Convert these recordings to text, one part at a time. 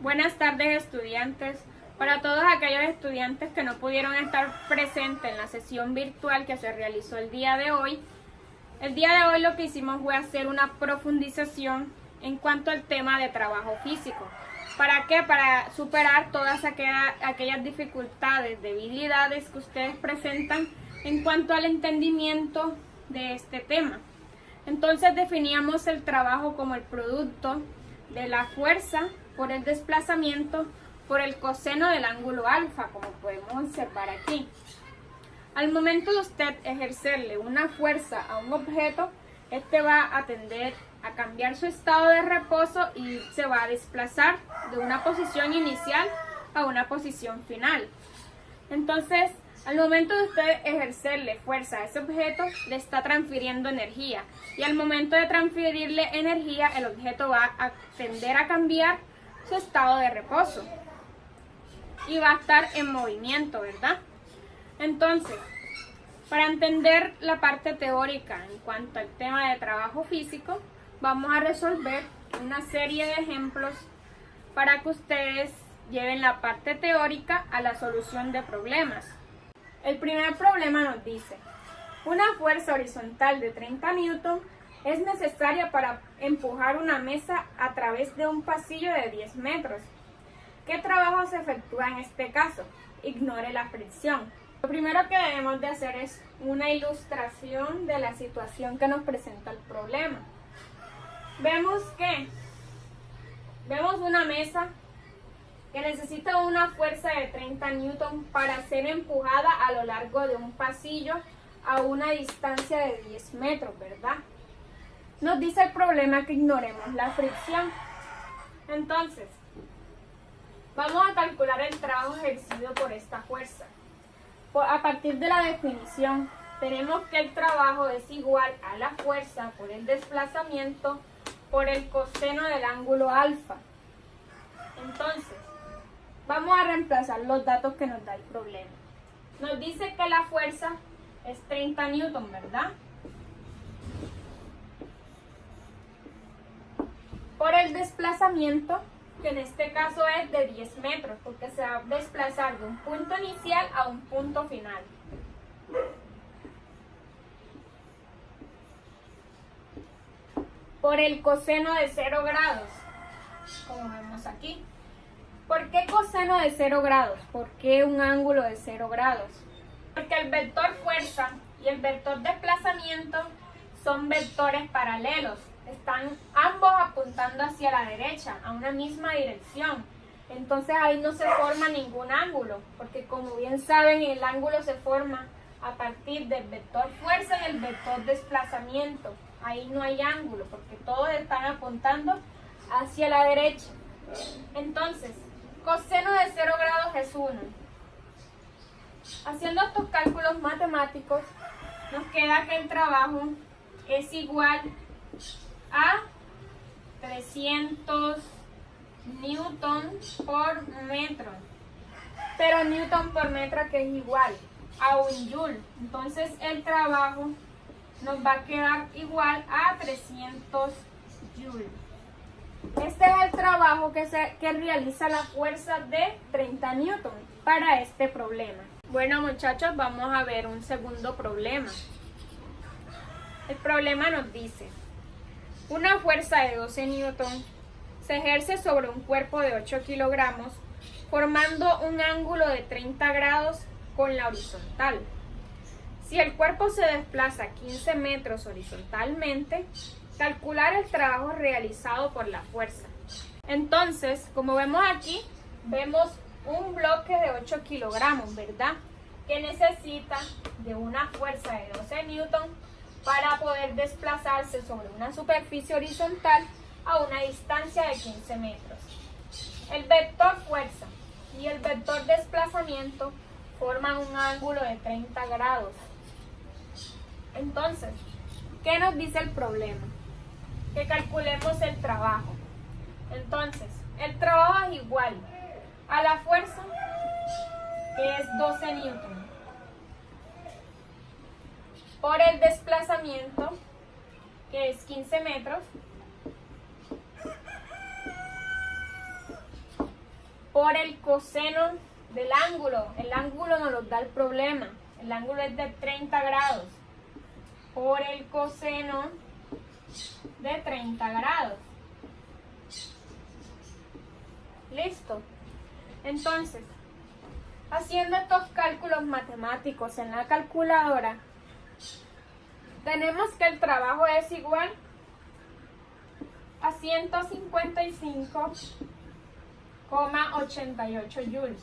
Buenas tardes, estudiantes. Para todos aquellos estudiantes que no pudieron estar presentes en la sesión virtual que se realizó el día de hoy lo que hicimos fue hacer una profundización en cuanto al tema de trabajo físico. ¿Para qué? Para superar todas aquellas dificultades, debilidades que ustedes presentan en cuanto al entendimiento de este tema. Entonces definíamos el trabajo como el producto de la fuerza por el desplazamiento por el coseno del ángulo alfa, como podemos observar aquí. Al momento de usted ejercerle una fuerza a un objeto, este va a tender a cambiar su estado de reposo y se va a desplazar de una posición inicial a una posición final. Entonces, al momento de usted ejercerle fuerza a ese objeto, le está transfiriendo energía. Y al momento de transferirle energía, el objeto va a tender a cambiar su estado de reposo. Y va a estar en movimiento, ¿verdad? Entonces, para entender la parte teórica en cuanto al tema de trabajo físico, vamos a resolver una serie de ejemplos para que ustedes lleven la parte teórica a la solución de problemas. El primer problema nos dice: una fuerza horizontal de 30 newton es necesaria para empujar una mesa a través de un pasillo de 10 metros. ¿Qué trabajo se efectúa en este caso? Ignore la fricción. Lo primero que debemos de hacer es una ilustración de la situación que nos presenta el problema. Vemos una mesa que necesita una fuerza de 30 newton para ser empujada a lo largo de un pasillo a una distancia de 10 metros, ¿verdad? Nos dice el problema que ignoremos la fricción. Entonces, vamos a calcular el trabajo ejercido por esta fuerza. A partir de la definición, tenemos que el trabajo es igual a la fuerza por el desplazamiento por el coseno del ángulo alfa. Entonces, vamos a reemplazar los datos que nos da el problema. Nos dice que la fuerza es 30 newton, ¿verdad? Por el desplazamiento, que en este caso es de 10 metros, porque se va a desplazar de un punto inicial a un punto final. Por el coseno de 0 grados, como vemos aquí. ¿Por qué coseno de 0 grados? ¿Por qué un ángulo de 0 grados? Porque el vector fuerza y el vector desplazamiento son vectores paralelos. Están ambos apuntando hacia la derecha, a una misma dirección. Entonces ahí no se forma ningún ángulo, porque como bien saben, el ángulo se forma a partir del vector fuerza y el vector desplazamiento. Ahí no hay ángulo, porque todos están apuntando hacia la derecha. Entonces, coseno de 0 grados es 1. Haciendo estos cálculos matemáticos, nos queda que el trabajo es igual a 300 newton por metro. Pero newton por metro que es igual a un joule. Entonces el trabajo nos va a quedar igual a 300 joules. Este es el trabajo que realiza la fuerza de 30 newton para este problema. Bueno, muchachos, vamos a ver un segundo problema. El problema nos dice: una fuerza de 12 newton se ejerce sobre un cuerpo de 8 kilogramos, formando un ángulo de 30 grados con la horizontal. Si el cuerpo se desplaza 15 metros horizontalmente, calcular el trabajo realizado por la fuerza. Entonces, como vemos aquí, vemos un bloque de 8 kilogramos, ¿verdad? Que necesita de una fuerza de 12 newton para poder desplazarse sobre una superficie horizontal a una distancia de 15 metros. El vector fuerza y el vector desplazamiento forman un ángulo de 30 grados. Entonces, ¿qué nos dice el problema? Que calculemos el trabajo. Entonces, el trabajo es igual a la fuerza, que es 12 newton, por el desplazamiento, que es 15 metros, por el coseno del ángulo. El ángulo nos lo da el problema. El ángulo es de 30 grados. Por el coseno de 30 grados. Listo. Entonces, haciendo estos cálculos matemáticos en la calculadora, tenemos que el trabajo es igual a 155,88 joules.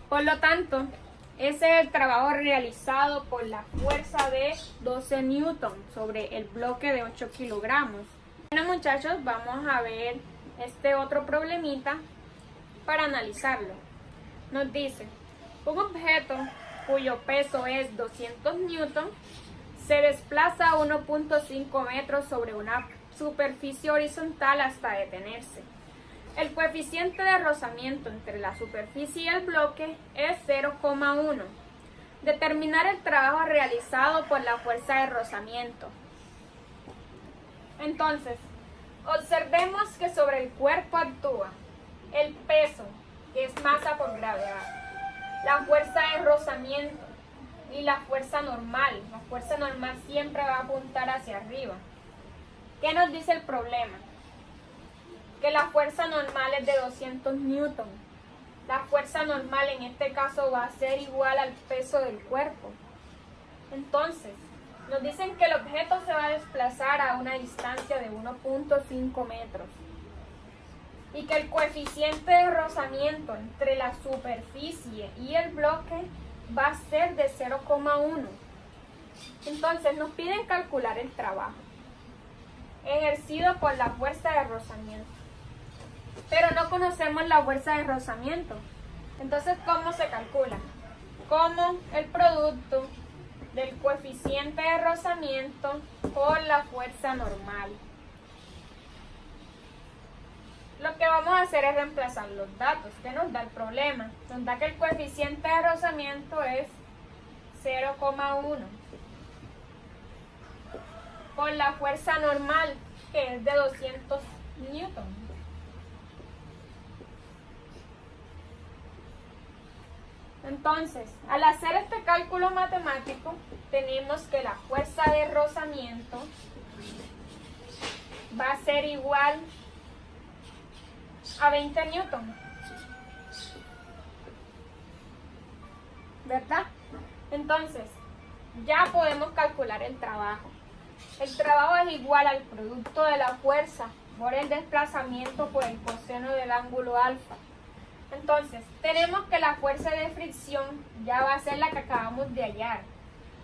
Por lo tanto, ese es el trabajo realizado por la fuerza de 12 newton sobre el bloque de 8 kilogramos. Bueno, muchachos, vamos a ver este otro problemita para analizarlo. Nos dice, un objeto cuyo peso es 200 newton se desplaza a 1.5 metros sobre una superficie horizontal hasta detenerse. El coeficiente de rozamiento entre la superficie y el bloque es 0,1. Determinar el trabajo realizado por la fuerza de rozamiento. Entonces, observemos que sobre el cuerpo actúa el peso, que es masa por gravedad, la fuerza de rozamiento y la fuerza normal. La fuerza normal siempre va a apuntar hacia arriba. ¿Qué nos dice el problema? Que la fuerza normal es de 200 newton. La fuerza normal en este caso va a ser igual al peso del cuerpo. Entonces, nos dicen que el objeto se va a desplazar a una distancia de 1.5 metros y que el coeficiente de rozamiento entre la superficie y el bloque va a ser de 0,1. Entonces, nos piden calcular el trabajo ejercido por la fuerza de rozamiento. Pero no conocemos la fuerza de rozamiento. Entonces, ¿cómo se calcula? Como el producto del coeficiente de rozamiento por la fuerza normal. Lo que vamos a hacer es reemplazar los datos que nos da el problema. Nos da que el coeficiente de rozamiento es 0,1 por la fuerza normal, que es de 200 newton. Entonces, al hacer este cálculo matemático, tenemos que la fuerza de rozamiento va a ser igual a 20 newton. ¿Verdad? Entonces, ya podemos calcular el trabajo. El trabajo es igual al producto de la fuerza por el desplazamiento por el coseno del ángulo alfa. Entonces, tenemos que la fuerza de fricción ya va a ser la que acabamos de hallar.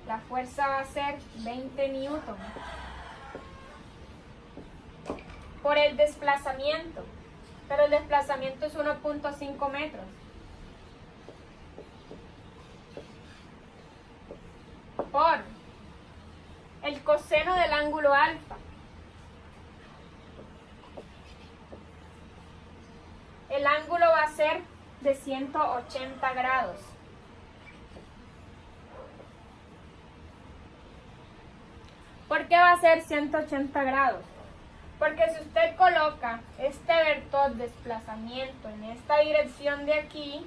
La fuerza va a ser 20 newton por el desplazamiento, pero el desplazamiento es 1.5 metros. Por el coseno del ángulo alfa. El ángulo va a ser de 180 grados. ¿Por qué va a ser 180 grados? Porque si usted coloca este vector desplazamiento en esta dirección de aquí,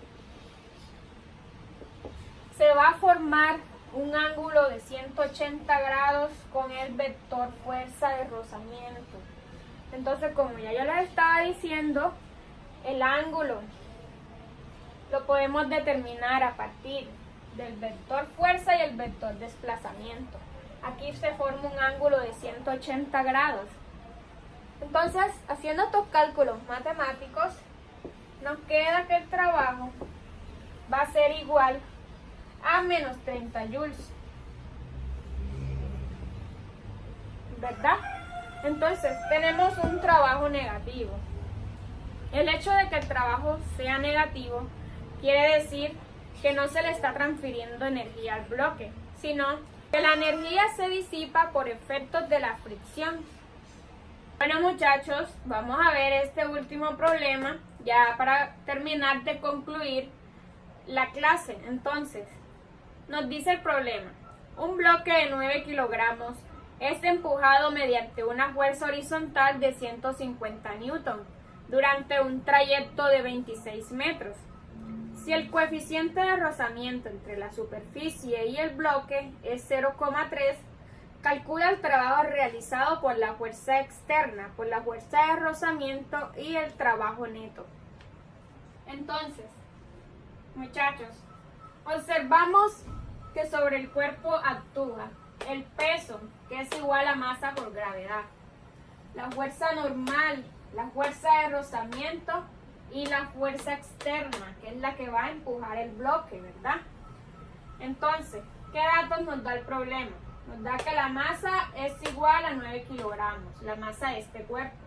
se va a formar un ángulo de 180 grados con el vector fuerza de rozamiento. Entonces, como ya yo les estaba diciendo, el ángulo lo podemos determinar a partir del vector fuerza y el vector desplazamiento. Aquí se forma un ángulo de 180 grados. Entonces, haciendo estos cálculos matemáticos, nos queda que el trabajo va a ser igual a menos 30 joules. ¿Verdad? Entonces, tenemos un trabajo negativo. El hecho de que el trabajo sea negativo quiere decir que no se le está transfiriendo energía al bloque, sino que la energía se disipa por efectos de la fricción. Bueno, muchachos, vamos a ver este último problema ya para terminar de concluir la clase. Entonces, nos dice el problema: un bloque de 9 kilogramos es empujado mediante una fuerza horizontal de 150 newton durante un trayecto de 26 metros. Si el coeficiente de rozamiento entre la superficie y el bloque es 0,3, calcula el trabajo realizado por la fuerza externa, por la fuerza de rozamiento y el trabajo neto. Entonces, muchachos, observamos que sobre el cuerpo actúa el peso, que es igual a masa por gravedad, la fuerza normal, la fuerza de rozamiento y la fuerza externa, que es la que va a empujar el bloque, ¿verdad? Entonces, ¿qué datos nos da el problema? Nos da que la masa es igual a 9 kilogramos, la masa de este cuerpo.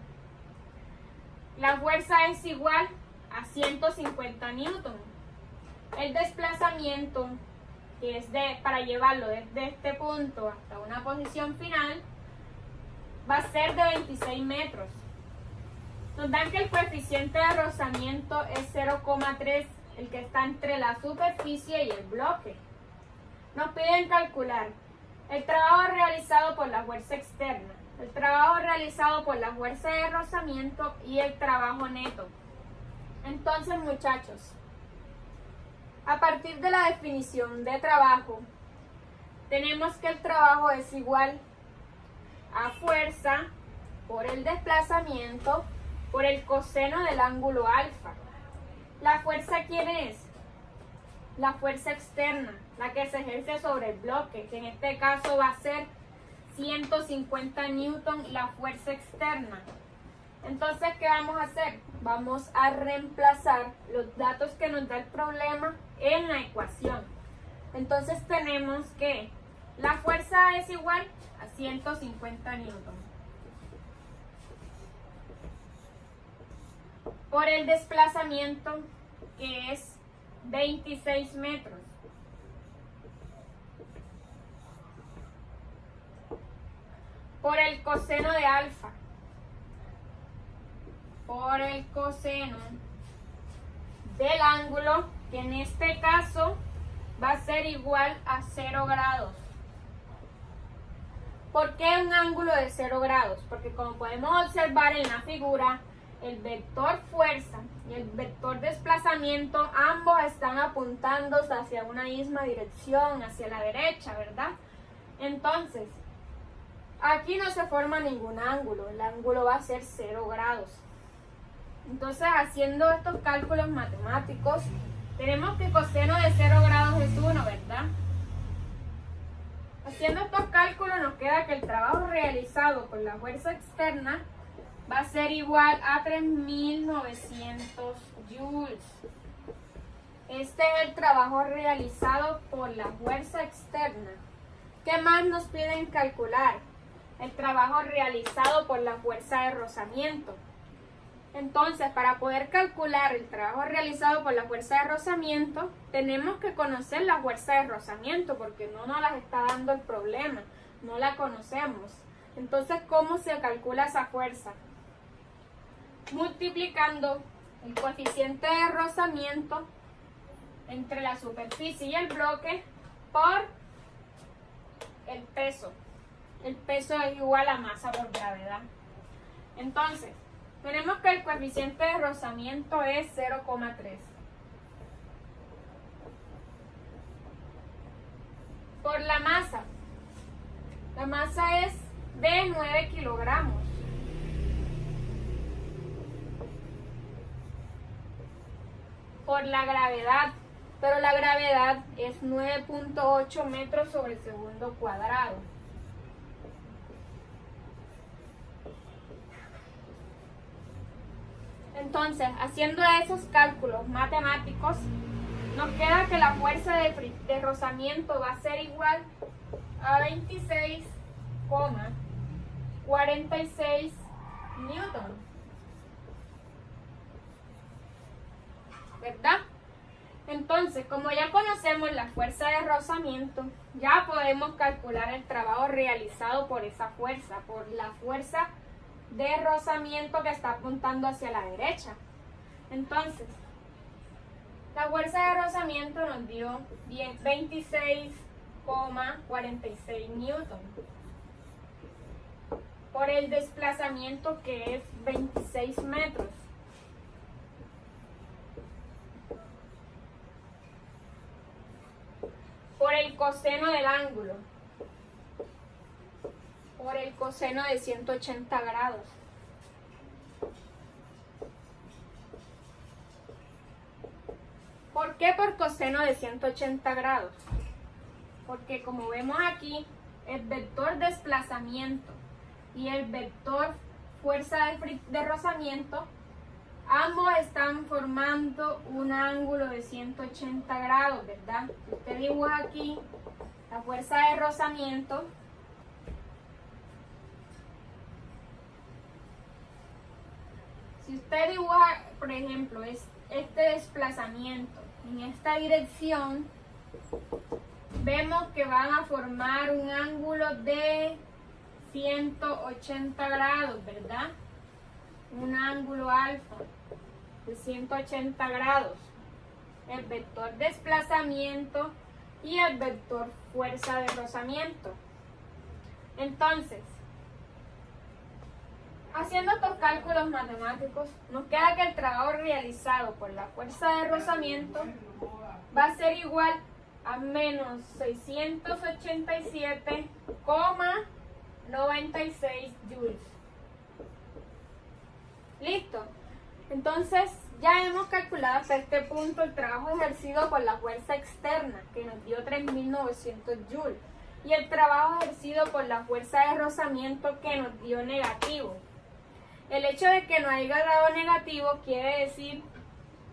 La fuerza es igual a 150 newton. El desplazamiento, que es para llevarlo desde este punto hasta una posición final, va a ser de 26 metros. Nos dan que el coeficiente de rozamiento es 0,3, el que está entre la superficie y el bloque. Nos piden calcular el trabajo realizado por la fuerza externa, el trabajo realizado por la fuerza de rozamiento y el trabajo neto. Entonces, muchachos, a partir de la definición de trabajo, tenemos que el trabajo es igual a fuerza por el desplazamiento por el coseno del ángulo alfa. ¿La fuerza quién es? La fuerza externa, la que se ejerce sobre el bloque, que en este caso va a ser 150 newton la fuerza externa. Entonces, ¿qué vamos a hacer? Vamos a reemplazar los datos que nos da el problema en la ecuación. Entonces tenemos que la fuerza es igual a 150 newton por el desplazamiento, que es 26 metros. Por el coseno de alfa. Por el coseno del ángulo, que en este caso va a ser igual a 0 grados. ¿Por qué un ángulo de 0 grados? Porque como podemos observar en la figura, el vector fuerza y el vector desplazamiento, ambos están apuntando hacia una misma dirección, hacia la derecha, ¿verdad? Entonces, aquí no se forma ningún ángulo, el ángulo va a ser 0 grados. Entonces, haciendo estos cálculos matemáticos, tenemos que coseno de 0 grados es 1, ¿verdad? Haciendo estos cálculos nos queda que el trabajo realizado por la fuerza externa va a ser igual a 3.900 joules. Este es el trabajo realizado por la fuerza externa. ¿Qué más nos piden calcular? El trabajo realizado por la fuerza de rozamiento. Entonces, para poder calcular el trabajo realizado por la fuerza de rozamiento, tenemos que conocer la fuerza de rozamiento, porque no nos las está dando el problema, no la conocemos. Entonces, ¿cómo se calcula esa fuerza? Multiplicando el coeficiente de rozamiento entre la superficie y el bloque por el peso. El peso es igual a masa por gravedad. Entonces, tenemos que el coeficiente de rozamiento es 0,3. Por la masa es de 9 kilogramos. Por la gravedad, pero la gravedad es 9.8 metros sobre el segundo cuadrado. Entonces, haciendo esos cálculos matemáticos, nos queda que la fuerza de rozamiento va a ser igual a 26,46 newton. ¿Verdad? Entonces, como ya conocemos la fuerza de rozamiento, ya podemos calcular el trabajo realizado por esa fuerza, por la fuerza de rozamiento que está apuntando hacia la derecha. Entonces, la fuerza de rozamiento nos dio 26,46 newton por el desplazamiento, que es 26 metros. por el coseno del ángulo, por el coseno de 180 grados. ¿Por qué por coseno de 180 grados? Porque como vemos aquí, el vector desplazamiento y el vector fuerza de rozamiento, ambos están formando un ángulo de 180 grados, ¿verdad? Si usted dibuja aquí la fuerza de rozamiento, si usted dibuja, por ejemplo, este desplazamiento en esta dirección, vemos que van a formar un ángulo de 180 grados, ¿verdad? Un ángulo alfa de 180 grados. El vector desplazamiento y el vector fuerza de rozamiento. Entonces, haciendo estos cálculos matemáticos, nos queda que el trabajo realizado por la fuerza de rozamiento va a ser igual a menos 687,96 joules. Listo. Entonces, ya hemos calculado hasta este punto el trabajo ejercido por la fuerza externa, que nos dio 3.900 joules, y el trabajo ejercido por la fuerza de rozamiento, que nos dio negativo. El hecho de que nos haya dado negativo quiere decir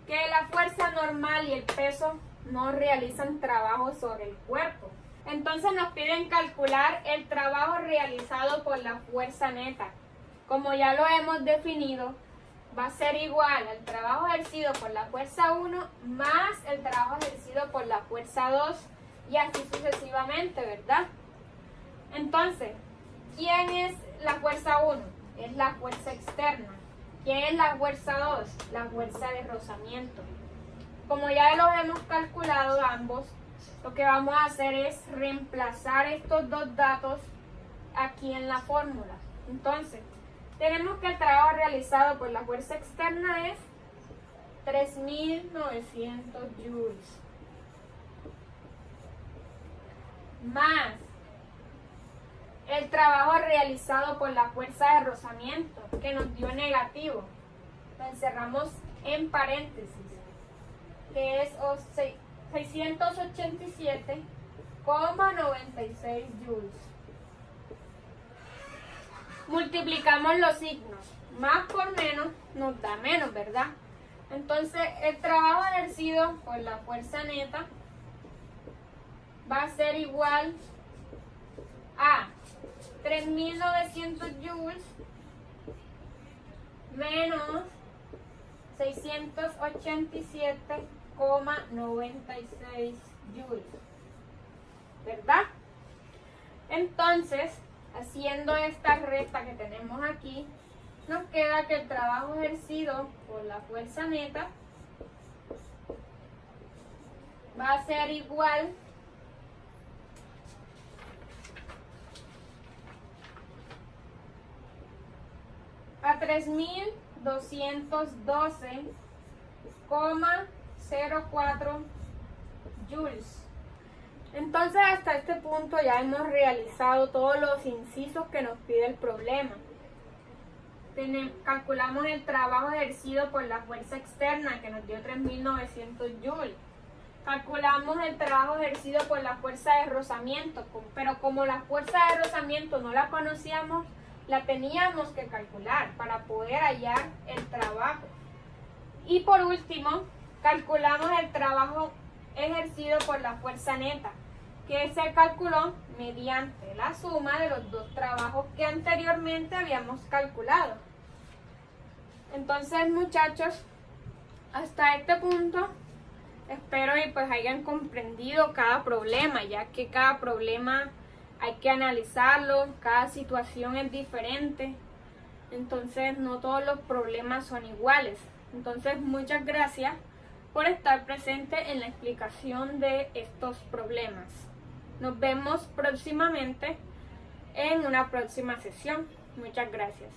que la fuerza normal y el peso no realizan trabajo sobre el cuerpo. Entonces nos piden calcular el trabajo realizado por la fuerza neta. Como ya lo hemos definido, va a ser igual al trabajo ejercido por la fuerza 1 más el trabajo ejercido por la fuerza 2 y así sucesivamente, ¿verdad? Entonces, ¿quién es la fuerza 1? Es la fuerza externa. ¿Quién es la fuerza 2? La fuerza de rozamiento. Como ya los hemos calculado ambos, lo que vamos a hacer es reemplazar estos dos datos aquí en la fórmula. Entonces, tenemos que el trabajo realizado por la fuerza externa es 3.900 joules. Más el trabajo realizado por la fuerza de rozamiento, que nos dio negativo. Lo encerramos en paréntesis, que es 687,96 joules. Multiplicamos los signos. Más por menos nos da menos, ¿verdad? Entonces, el trabajo ejercido por la fuerza neta va a ser igual a 3.900 joules menos 687,96 joules, ¿verdad? Entonces, haciendo esta recta que tenemos aquí, nos queda que el trabajo ejercido por la fuerza neta va a ser igual a 3.212,04 joules. Entonces, hasta este punto ya hemos realizado todos los incisos que nos pide el problema. Calculamos el trabajo ejercido por la fuerza externa, que nos dio 3.900 joules. Calculamos el trabajo ejercido por la fuerza de rozamiento, pero como la fuerza de rozamiento no la conocíamos, la teníamos que calcular para poder hallar el trabajo. Y por último, calculamos el trabajo ejercido por la fuerza neta, que se calculó mediante la suma de los dos trabajos que anteriormente habíamos calculado. Entonces, muchachos, hasta este punto espero y pues hayan comprendido cada problema, ya que cada problema hay que analizarlo, cada situación es diferente, entonces no todos los problemas son iguales. Entonces, muchas gracias por estar presente en la explicación de estos problemas. Nos vemos próximamente en una próxima sesión. Muchas gracias.